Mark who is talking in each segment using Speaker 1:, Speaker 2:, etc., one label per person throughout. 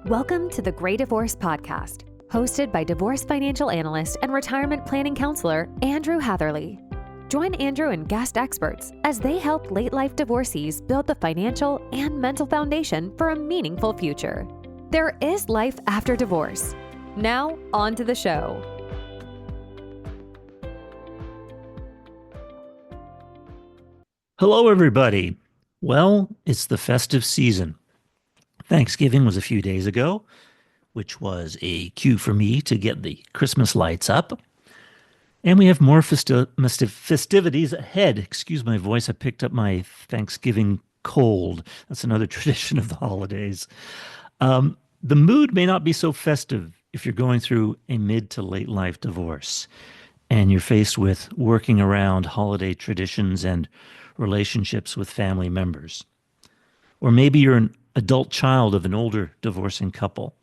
Speaker 1: Welcome to the Great Divorce Podcast, hosted by divorce financial analyst and retirement planning counselor Andrew Hatherley. Join Andrew and guest experts as they help late-life divorcees build the financial and mental foundation for a meaningful future. There is life after divorce. Now, on to the show.
Speaker 2: Hello, everybody. Well, it's the festive season. Thanksgiving was a few days ago, which was a cue for me to get the Christmas lights up. And we have more festivities ahead. Excuse my voice, I picked up my Thanksgiving cold. That's another tradition of the holidays. The mood may not be so festive if you're going through a mid to late life divorce and you're faced with working around holiday traditions and relationships with family members. Or maybe you're an adult child of an older divorcing couple.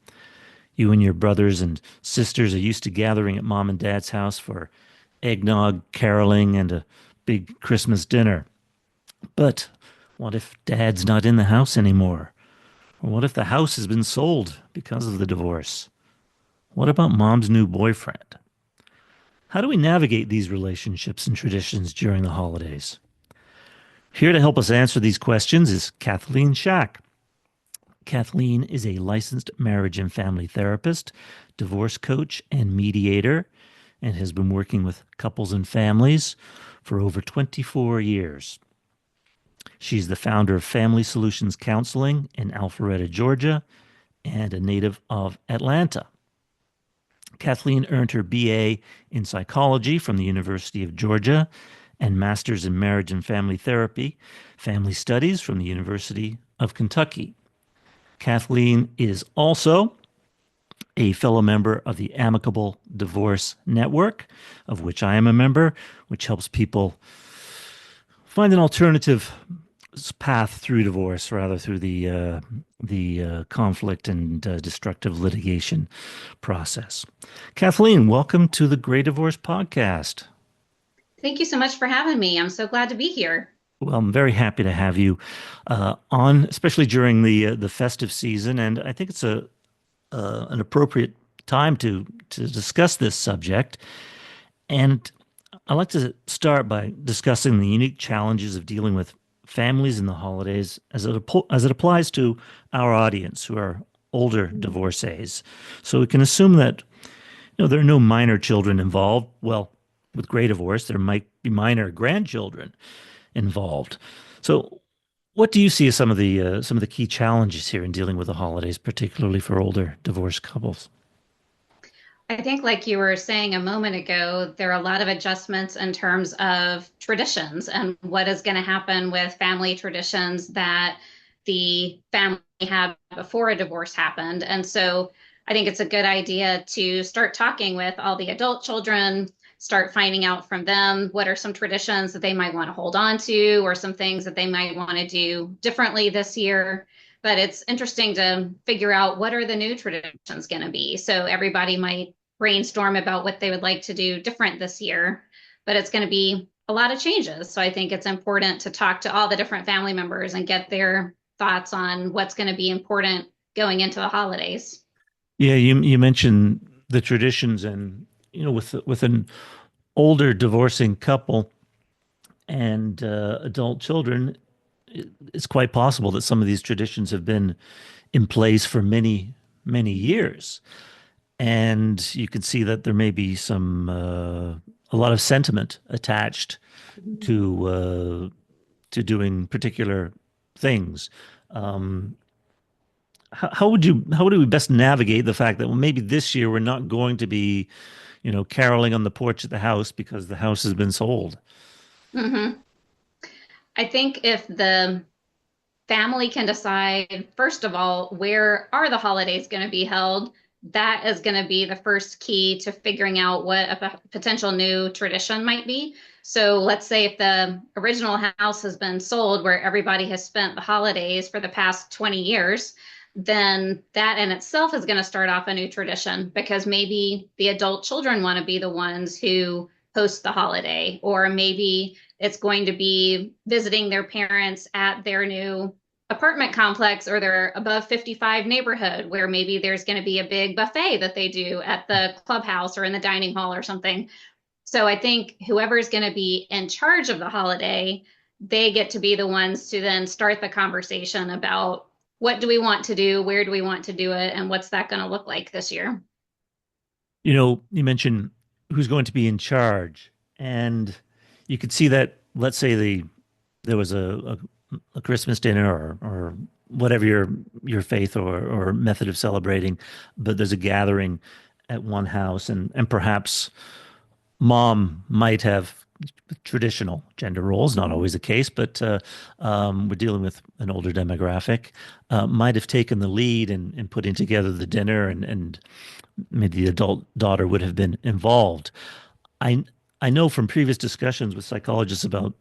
Speaker 2: You and your brothers and sisters are used to gathering at mom and dad's house for eggnog, caroling, and a big Christmas dinner. But what if dad's not in the house anymore? Or what if the house has been sold because of the divorce? What about mom's new boyfriend? How do we navigate these relationships and traditions during the holidays? Here to help us answer these questions is Kathleen Shack. Kathleen is a licensed marriage and family therapist, divorce coach, and mediator, and has been working with couples and families for over 24 years. She's the founder of Family Solutions Counseling in Alpharetta, Georgia, and a native of Atlanta. Kathleen earned her BA in psychology from the University of Georgia and master's in marriage and family therapy, family studies from the University of Kentucky. Kathleen is also a fellow member of the Amicable Divorce Network, of which I am a member, which helps people find an alternative path through divorce, rather through the conflict and destructive litigation process. Kathleen, welcome to the Great Divorce Podcast.
Speaker 3: Thank you so much for having me. I'm so glad to be here.
Speaker 2: Well, I'm very happy to have you on, especially during the festive season, and I think it's an appropriate time to discuss this subject. And I'd like to start by discussing the unique challenges of dealing with families in the holidays as it applies to our audience, who are older divorcees. So we can assume that there are no minor children involved. Well, with Great Divorce, there might be minor grandchildren involved. So what do you see as some of the key challenges here in dealing with the holidays, particularly for older divorced couples?
Speaker 3: I think, like you were saying a moment ago, there are a lot of adjustments in terms of traditions and what is going to happen with family traditions that the family had before a divorce happened. And so I think it's a good idea to start talking with all the adult children, start finding out from them what are some traditions that they might want to hold on to, or some things that they might want to do differently this year. But it's interesting to figure out what are the new traditions going to be. So everybody might brainstorm about what they would like to do different this year, but it's going to be a lot of changes. So I think it's important to talk to all the different family members and get their thoughts on what's going to be important going into the holidays.
Speaker 2: Yeah, you mentioned the traditions, and with an older divorcing couple and adult children, it's quite possible that some of these traditions have been in place for many, many years. And you can see that there may be a lot of sentiment attached to doing particular things. How would we best navigate the fact that, well, maybe this year we're not going to be, caroling on the porch at the house because the house has been sold?
Speaker 3: Mm-hmm. I think if the family can decide, first of all, where are the holidays going to be held, that is going to be the first key to figuring out what a potential new tradition might be. So let's say if the original house has been sold where everybody has spent the holidays for the past 20 years, then that in itself is going to start off a new tradition, because maybe the adult children want to be the ones who host the holiday, or maybe it's going to be visiting their parents at their new apartment complex or their above 55 neighborhood where maybe there's going to be a big buffet that they do at the clubhouse or in the dining hall or something. So I think whoever's going to be in charge of the holiday, they get to be the ones to then start the conversation about what do we want to do, where do we want to do it, and what's that going to look like this year.
Speaker 2: You mentioned who's going to be in charge, and you could see that. Let's say there was a Christmas dinner or whatever your faith or method of celebrating, but there's a gathering at one house, and perhaps mom might have traditional gender roles, not always the case, but we're dealing with an older demographic, might have taken the lead in putting together the dinner, and maybe the adult daughter would have been involved. I I know from previous discussions with psychologists about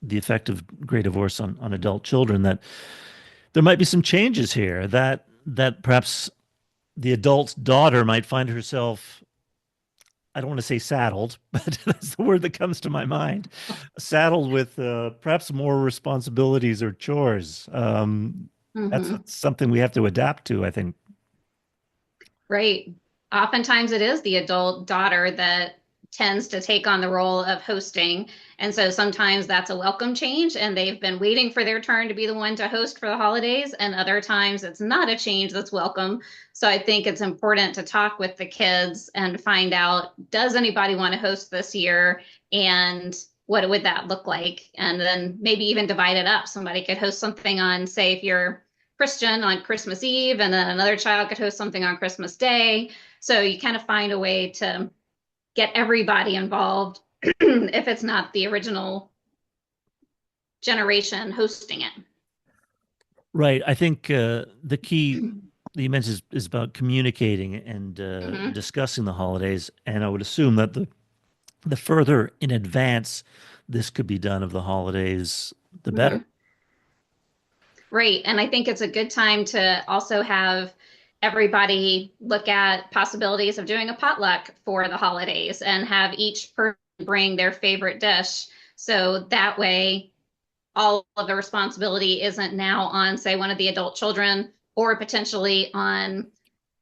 Speaker 2: the effect of gray divorce on adult children that there might be some changes here that perhaps the adult's daughter might find herself, I don't want to say saddled, but that's the word that comes to my mind, saddled with perhaps more responsibilities or chores. That's
Speaker 3: Hmm.
Speaker 2: something we have to adapt to, I think.
Speaker 3: Right. Oftentimes it is the adult daughter that tends to take on the role of hosting. And so sometimes that's a welcome change and they've been waiting for their turn to be the one to host for the holidays. And other times it's not a change that's welcome. So I think it's important to talk with the kids and find out, does anybody want to host this year? And what would that look like? And then maybe even divide it up. Somebody could host something on, say, if you're Christian on Christmas Eve, and then another child could host something on Christmas Day. So you kind of find a way to get everybody involved if it's not the original generation hosting it.
Speaker 2: Right. I think the key that you mentioned is about communicating and
Speaker 3: Mhm.
Speaker 2: discussing the holidays. And I would assume that the further in advance this could be done of the holidays, the better.
Speaker 3: Mhm. Right. And I think it's a good time to also have everybody look at possibilities of doing a potluck for the holidays and have each person bring their favorite dish. So that way, all of the responsibility isn't now on, say, one of the adult children or potentially on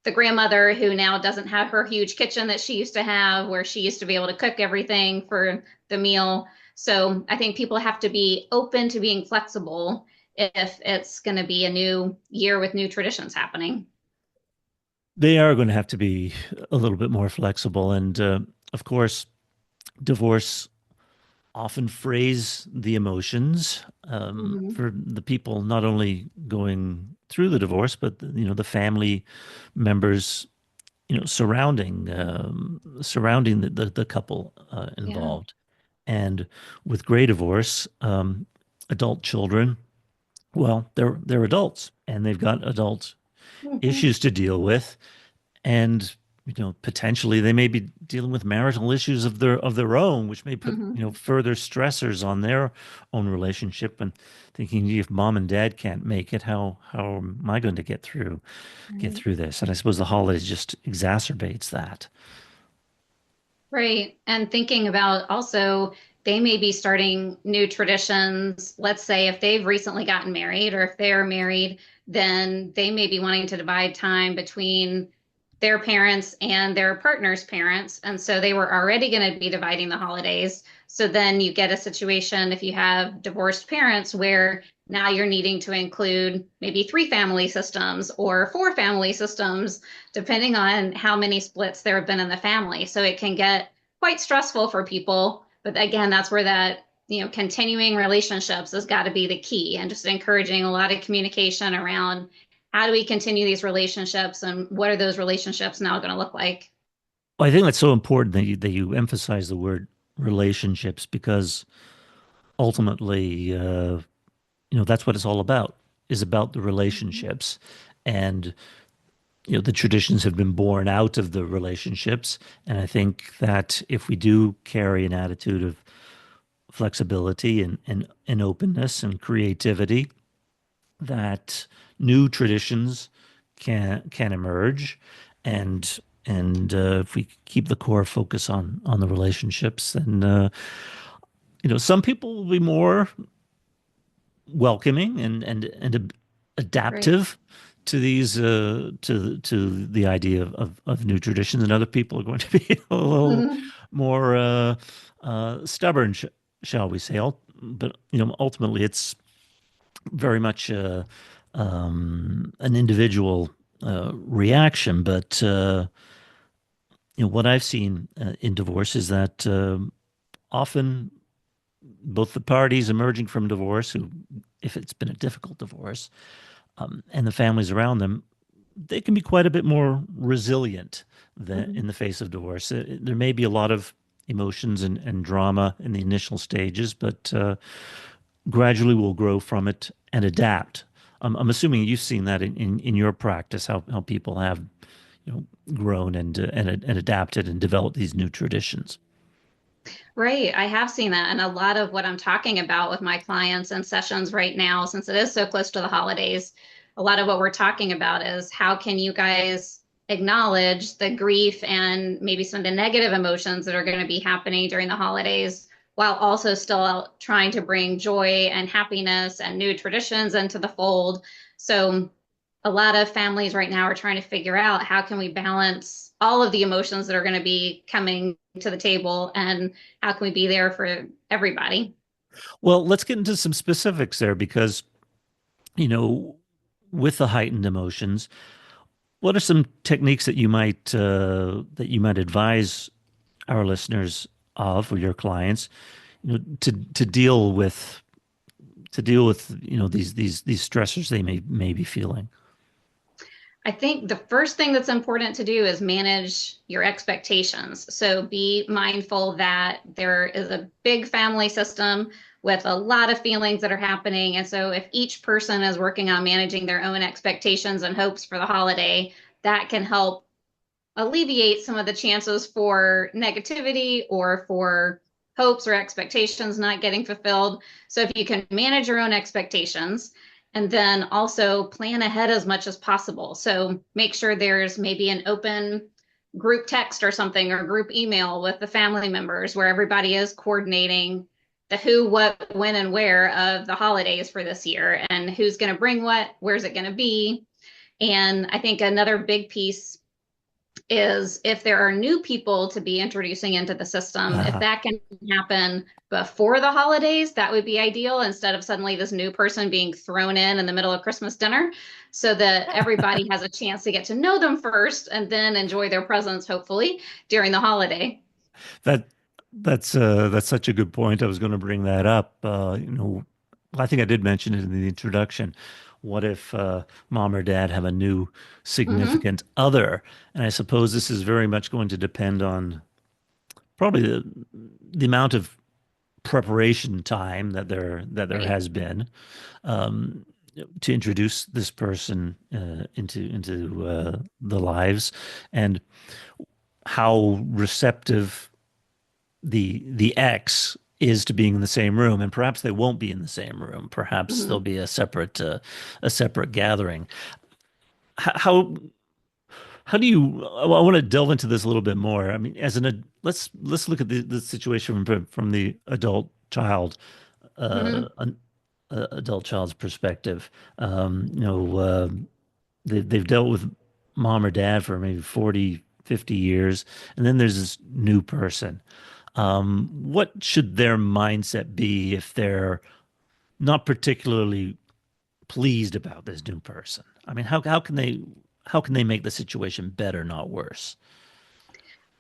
Speaker 3: the grandmother who now doesn't have her huge kitchen that she used to have, where she used to be able to cook everything for the meal. So I think people have to be open to being flexible if it's going to be a new year with new traditions happening.
Speaker 2: They are going to have to be a little bit more flexible. And of course, divorce often frays the emotions
Speaker 3: Hmm.
Speaker 2: for the people not only going through the divorce, but the family members surrounding the couple
Speaker 3: Yeah.
Speaker 2: involved. And with gray divorce, adult children, well, they're adults and they've got adult
Speaker 3: Hmm.
Speaker 2: issues to deal with, and potentially they may be dealing with marital issues of their own, which may put
Speaker 3: Hmm.
Speaker 2: further stressors on their own relationship. And thinking, if mom and dad can't make it, how am I going to get
Speaker 3: Right.
Speaker 2: through this? And I suppose the holidays just exacerbates that.
Speaker 3: Right. And thinking about also, they may be starting new traditions. Let's say if they've recently gotten married or if they're married, then they may be wanting to divide time between their parents and their partner's parents. And so they were already going to be dividing the holidays. So then you get a situation if you have divorced parents where now you're needing to include maybe three family systems or four family systems depending on how many splits there have been in the family. So it can get quite stressful for people. But again, that's where that, continuing relationships has got to be the key and just encouraging a lot of communication around how do we continue these relationships and what are those relationships now going to look like?
Speaker 2: Well, I think that's so important that you emphasize the word relationships, because ultimately, that's what it's all about, is about the
Speaker 3: Mhm.
Speaker 2: relationships. And the traditions have been born out of the relationships. And I think that if we do carry an attitude of flexibility and openness and creativity, that new traditions can emerge. And if we keep the core focus on the relationships, then some people will be more welcoming and
Speaker 3: Right.
Speaker 2: adaptive to these to the idea of new traditions, and other people are going to be a little
Speaker 3: Mhm.
Speaker 2: more stubborn, shall we say? But ultimately, it's very much an individual reaction. But what I've seen in divorce is that often both the parties emerging from divorce, who, if it's been a difficult divorce, and the families around them, they can be quite a bit more resilient than
Speaker 3: Mhm.
Speaker 2: in the face of divorce. There may be a lot of emotions and drama in the initial stages, but gradually we'll grow from it and adapt. I'm assuming you've seen that in your practice, how people have grown and adapted and developed these new traditions.
Speaker 3: Right. I have seen that. And a lot of what I'm talking about with my clients and sessions right now, since it is so close to the holidays, a lot of what we're talking about is how can you guys acknowledge the grief and maybe some of the negative emotions that are going to be happening during the holidays while also still trying to bring joy and happiness and new traditions into the fold. So a lot of families right now are trying to figure out how can we balance all of the emotions that are going to be coming to the table and how can we be there for everybody?
Speaker 2: Well, let's get into some specifics there because, you know, with the heightened emotions, what are some techniques that you might advise our listeners of, or your clients, to deal with these stressors they may be feeling?
Speaker 3: I think the first thing that's important to do is manage your expectations. So be mindful that there is a big family system with a lot of feelings that are happening. And so if each person is working on managing their own expectations and hopes for the holiday, that can help alleviate some of the chances for negativity or for hopes or expectations not getting fulfilled. So if you can manage your own expectations and then also plan ahead as much as possible. So make sure there's maybe an open group text or something or group email with the family members where everybody is coordinating the who, what, when, and where of the holidays for this year and who's going to bring what, where's it going to be. And I think another big piece is if there are new people to be introducing into the system, if
Speaker 2: Uh,
Speaker 3: that can happen before the holidays, that would be ideal instead of suddenly this new person being thrown in the middle of Christmas dinner so that everybody has a chance to get to know them first and then enjoy their presence, hopefully, during the holiday.
Speaker 2: that that's such a good point. I was going to bring that up. I think I did mention it in the introduction. What if mom or dad have a new
Speaker 3: Hmm.
Speaker 2: significant other? And I suppose this is very much going to depend on probably the amount of preparation time that there
Speaker 3: Right.
Speaker 2: has been um, to introduce this person into the lives, and how receptive the ex is to being in the same room. And perhaps they won't be in the same room. Perhaps there'll
Speaker 3: Hmm.
Speaker 2: be a separate gathering. How how do you? Well, I want to delve into this a little bit more. I mean, let's look at the situation from the
Speaker 3: Hmm.
Speaker 2: an adult child's perspective. They've dealt with mom or dad for maybe 40, 50 years, and then there's this new person. What should their mindset be if they're not particularly pleased about this new person? I mean, how can they make the situation better, not worse?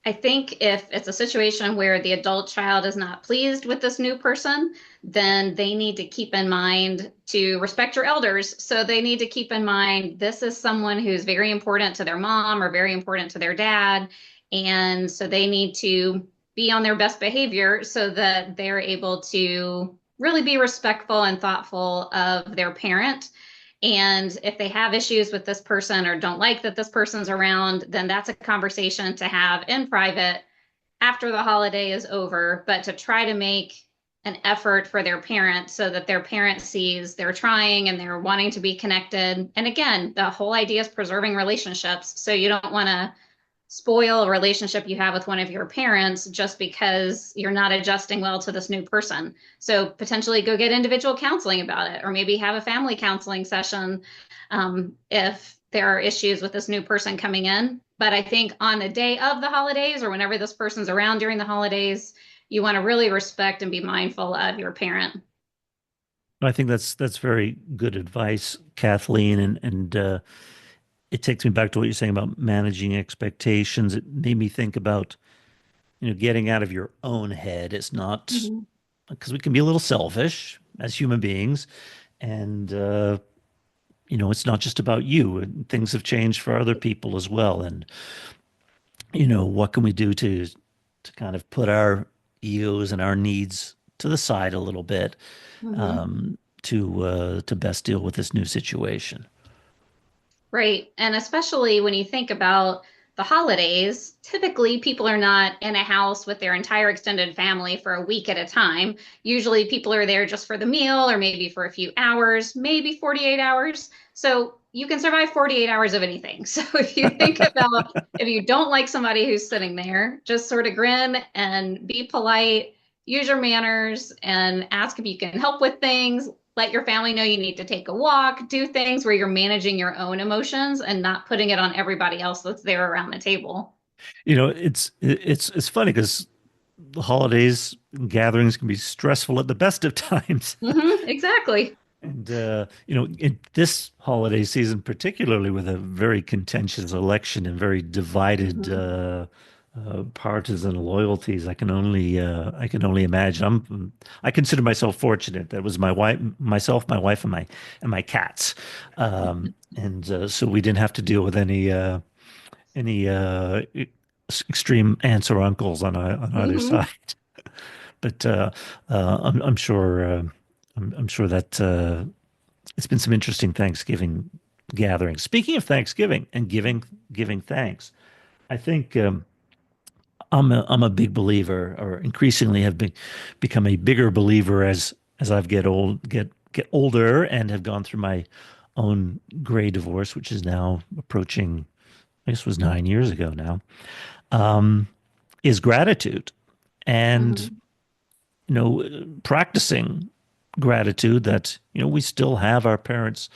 Speaker 3: I think if it's a situation where the adult child is not pleased with this new person, then they need to keep in mind to respect your elders. So they need to keep in mind this is someone who's very important to their mom or very important to their dad. And so they need to be on their best behavior so that they're able to really be respectful and thoughtful of their parent. And if they have issues with this person or don't like that this person's around, then that's a conversation to have in private after the holiday is over, but to try to make an effort for their parent so that their parent sees they're trying and they're wanting to be connected. And again, the whole idea is preserving relationships. So you don't want to spoil a relationship you have with one of your parents just because you're not adjusting well to this new person. So potentially go get individual counseling about it, or maybe have a family counseling session if there are issues with this new person coming in. But I think on the day of the holidays or whenever this person's around during the holidays, you want to really respect and be mindful of your parent.
Speaker 2: I think that's very good advice, Kathleen, and it takes me back to what you're saying about managing expectations. It made me think about, getting out of your own head. It's not
Speaker 3: Mhm.
Speaker 2: because we can be a little selfish as human beings, and it's not just about you. And things have changed for other people as well. And what can we do to kind of put our egos and our needs to the side a little bit
Speaker 3: Mhm.
Speaker 2: to best deal with this new situation?
Speaker 3: Right. And especially when you think about the holidays, typically people are not in a house with their entire extended family for a week at a time. Usually people are there just for the meal or maybe for a few hours, maybe 48 hours. So you can survive 48 hours of anything. So if you think about if you don't like somebody who's sitting there, just sort of grin and be polite, use your manners and ask if you can help with things, let your family know you need to take a walk, do things where you're managing your own emotions and not putting it on everybody else that's there around the table.
Speaker 2: It's funny because the holidays gatherings can be stressful at the best of times.
Speaker 3: Exactly.
Speaker 2: And in this holiday season, particularly with a very contentious election and very divided
Speaker 3: Hmm.
Speaker 2: partisan loyalties, I can only imagine. I consider myself fortunate. That was my wife, myself, my wife, and my cats, and so we didn't have to deal with any extreme aunts or uncles on either
Speaker 3: Hmm.
Speaker 2: side. But I'm sure I'm sure that it's been some interesting Thanksgiving gatherings. Speaking of Thanksgiving and giving thanks, I think I'm a big believer, or increasingly become a bigger believer as I've get older and have gone through my own gray divorce, which is now approaching, I guess it was 9 years ago now. Is gratitude, and
Speaker 3: Hmm.
Speaker 2: practicing gratitude that we still have our parents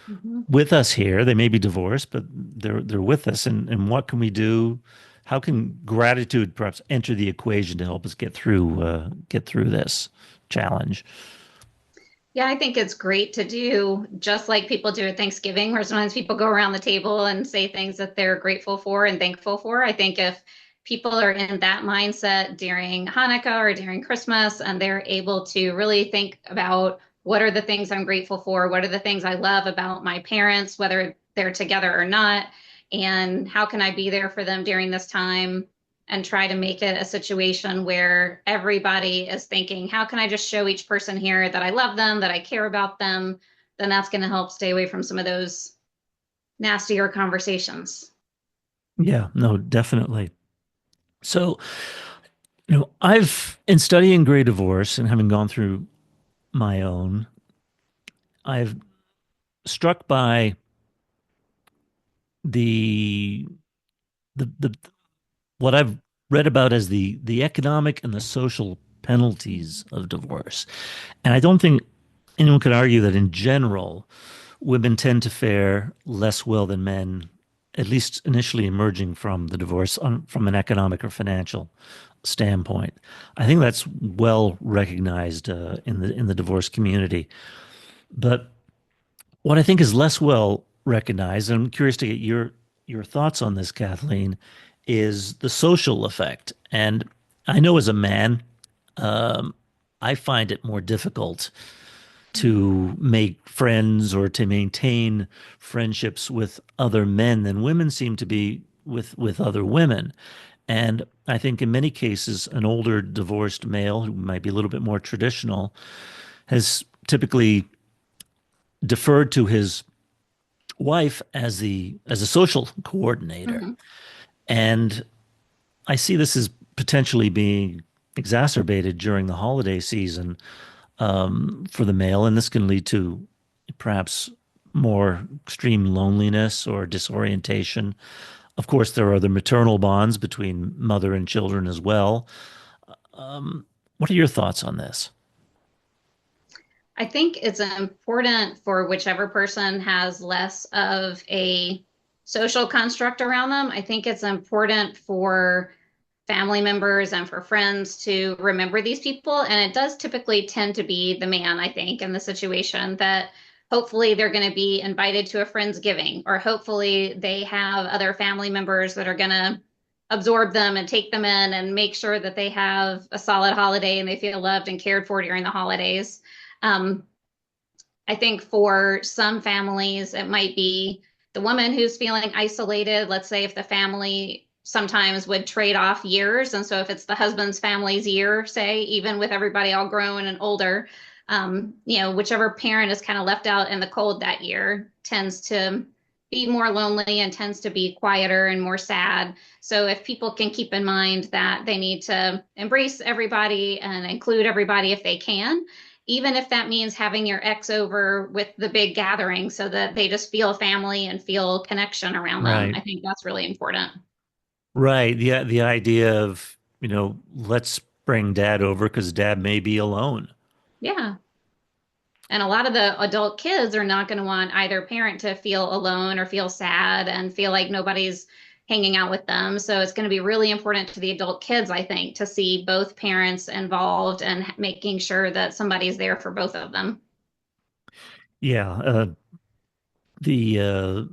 Speaker 3: Hmm.
Speaker 2: with us here. They may be divorced, but they're with us. And what can we do? How can gratitude perhaps enter the equation to help us get through this challenge?
Speaker 3: Yeah, I think it's great to do just like people do at Thanksgiving, where sometimes people go around the table and say things that they're grateful for and thankful for. I think if people are in that mindset during Hanukkah or during Christmas and they're able to really think about what are the things I'm grateful for, what are the things I love about my parents, whether they're together or not, and how can I be there for them during this time, and try to make it a situation where everybody is thinking, how can I just show each person here that I love them, that I care about them? Then that's going to help stay away from some of those nastier conversations.
Speaker 2: Yeah, no, definitely. So, I've in studying gray divorce and having gone through my own, I've struck by the the what I've read about as the economic and the social penalties of divorce. And I don't think anyone could argue that in general, women tend to fare less well than men, at least initially emerging from the divorce from an economic or financial standpoint. I think that's well recognized in the divorce community. But what I think is less well recognized, and I'm curious to get your thoughts on this, Kathleen, is the social effect. And I know as a man, I find it more difficult to make friends or to maintain friendships with other men than women seem to be with other women. And I think in many cases, an older divorced male who might be a little bit more traditional has typically deferred to his wife as a social coordinator.
Speaker 3: Hmm.
Speaker 2: And I see this as potentially being exacerbated during the holiday season for the male, and this can lead to perhaps more extreme loneliness or disorientation. Of course, there are the maternal bonds between mother and children as well. What are your thoughts on this?
Speaker 3: I think it's important for whichever person has less of a social construct around them. I think it's important for family members and for friends to remember these people. And it does typically tend to be the man, I think, in the situation that hopefully they're going to be invited to a Friendsgiving, or hopefully they have other family members that are going to absorb them and take them in and make sure that they have a solid holiday and they feel loved and cared for during the holidays. Um, I think for some families, it might be the woman who's feeling isolated. Let's say if the family sometimes would trade off years. And so if it's the husband's family's year, say, even with everybody all grown and older, whichever parent is kind of left out in the cold that year tends to be more lonely and tends to be quieter and more sad. So if people can keep in mind that they need to embrace everybody and include everybody if they can, even if that means having your ex over with the big gathering so that they just feel family and feel connection around them.
Speaker 2: Right.
Speaker 3: I think that's really important.
Speaker 2: Right. The idea of, let's bring dad over because dad may be alone.
Speaker 3: Yeah. And a lot of the adult kids are not going to want either parent to feel alone or feel sad and feel like nobody's hanging out with them. So it's going to be really important to the adult kids, I think, to see both parents involved and making sure that somebody's there for both of them.
Speaker 2: Yeah. The uh,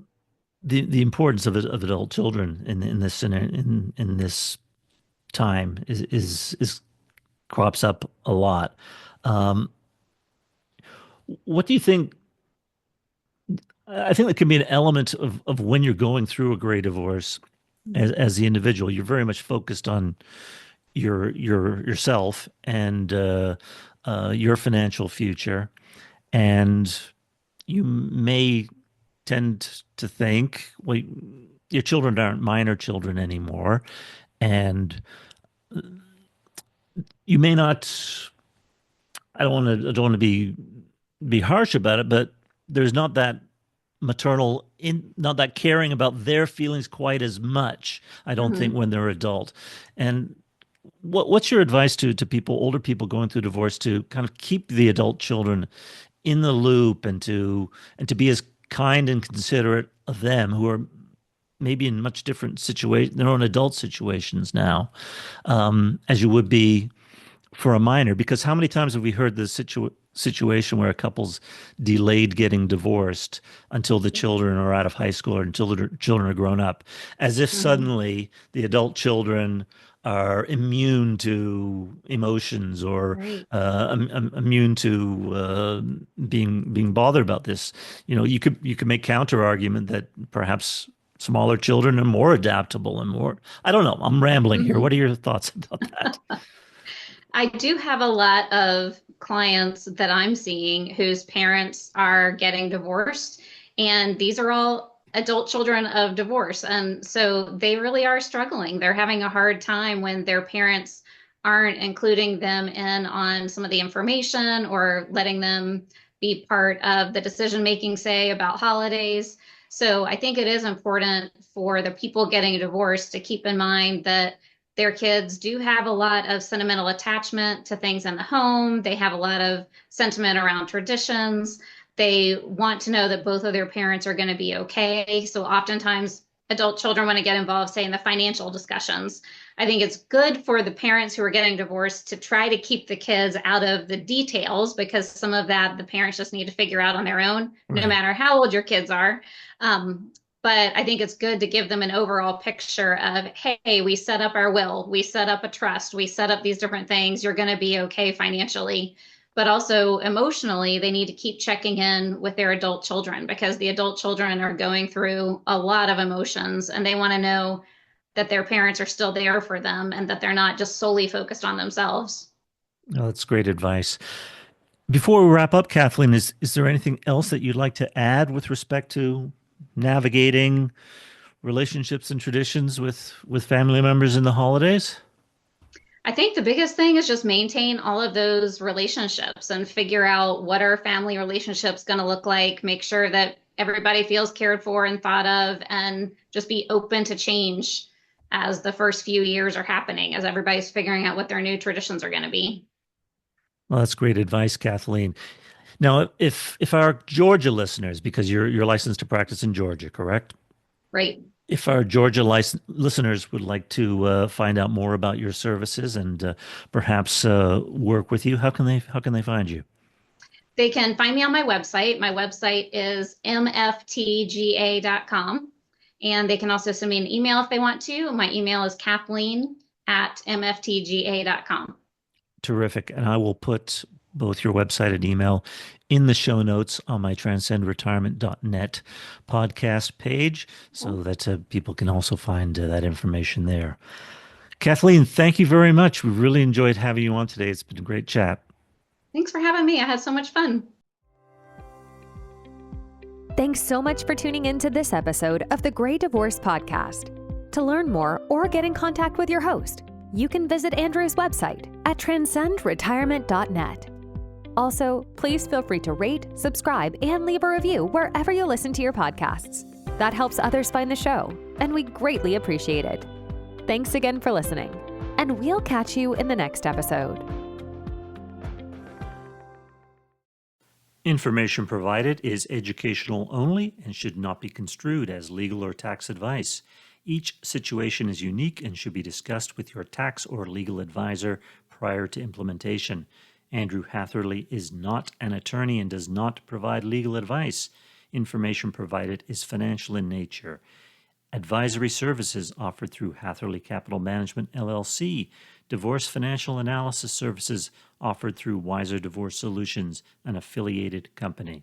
Speaker 2: the importance of adult children in this time is crops up a lot. Um, what do you think? I think that can be an element of when you're going through a gray divorce as the individual. You're very much focused on yourself and your financial future, and you may tend to think, well, your children aren't minor children anymore, and you may not. I don't want to be harsh about it, but there's not that not that caring about their feelings quite as much, I don't think,
Speaker 3: Mhm.
Speaker 2: when they're adult. And what's your advice to people, older people going through divorce, to kind of keep the adult children in the loop and to be as kind and considerate of them, who are maybe in much different situation, their own adult situations now, as you would be for a minor? Because how many times have we heard the situation where a couple's delayed getting divorced until the children are out of high school or until the children are grown up, as if
Speaker 3: Mhm.
Speaker 2: suddenly the adult children are immune to emotions or
Speaker 3: Right.
Speaker 2: immune to being bothered about this. You could make counter argument that perhaps smaller children are more adaptable and more. I don't know. I'm rambling here.
Speaker 3: Mhm.
Speaker 2: What are your thoughts about that?
Speaker 3: I do have a lot of clients that I'm seeing whose parents are getting divorced, and these are all adult children of divorce. And so they really are struggling. They're having a hard time when their parents aren't including them in on some of the information or letting them be part of the decision making, say, about holidays. So I think it is important for the people getting a divorce to keep in mind that their kids do have a lot of sentimental attachment to things in the home. They have a lot of sentiment around traditions. They want to know that both of their parents are going to be okay. So oftentimes adult children want to get involved, say, in the financial discussions. I think it's good for the parents who are getting divorced to try to keep the kids out of the details, because some of that the parents just need to figure out on their own, no
Speaker 2: Right.
Speaker 3: matter how old your kids are. Um, but I think it's good to give them an overall picture of, hey, we set up our will, we set up a trust, we set up these different things. You're going to be okay financially. But also emotionally, they need to keep checking in with their adult children, because the adult children are going through a lot of emotions and they want to know that their parents are still there for them and that they're not just solely focused on themselves.
Speaker 2: Oh, that's great advice. Before we wrap up, Kathleen, is there anything else that you'd like to add with respect to navigating relationships and traditions with family members in the holidays?
Speaker 3: I think the biggest thing is just maintain all of those relationships and figure out what our family relationships going to look like. Make sure that everybody feels cared for and thought of, and just be open to change as the first few years are happening, as everybody's figuring out what their new traditions are going to be.
Speaker 2: Well, that's great advice, Kathleen. Now, if our Georgia listeners, because you're licensed to practice in Georgia, correct?
Speaker 3: Right.
Speaker 2: If our Georgia listeners would like to find out more about your services and perhaps work with you, how can they find you?
Speaker 3: They can find me on my website. My website is mftga.com. And they can also send me an email if they want to. My email is kathleen@mftga.com.
Speaker 2: Terrific. And I will put both your website and email in the show notes on my transcendretirement.net podcast page so that people can also find that information there. Kathleen, thank you very much. We really enjoyed having you on today. It's been a great chat.
Speaker 3: Thanks for having me. I had so much fun.
Speaker 1: Thanks so much for tuning in to this episode of the Gray Divorce Podcast. To learn more or get in contact with your host, you can visit Andrew's website at transcendretirement.net. Also, please feel free to rate, subscribe, and leave a review wherever you listen to your podcasts. That helps others find the show, and we greatly appreciate it. Thanks again for listening, and we'll catch you in the next episode.
Speaker 2: Information provided is educational only and should not be construed as legal or tax advice. Each situation is unique and should be discussed with your tax or legal advisor prior to implementation. Andrew Hatherley is not an attorney and does not provide legal advice. Information provided is financial in nature. Advisory services offered through Hatherley Capital Management, LLC. Divorce financial analysis services offered through Wiser Divorce Solutions, an affiliated company.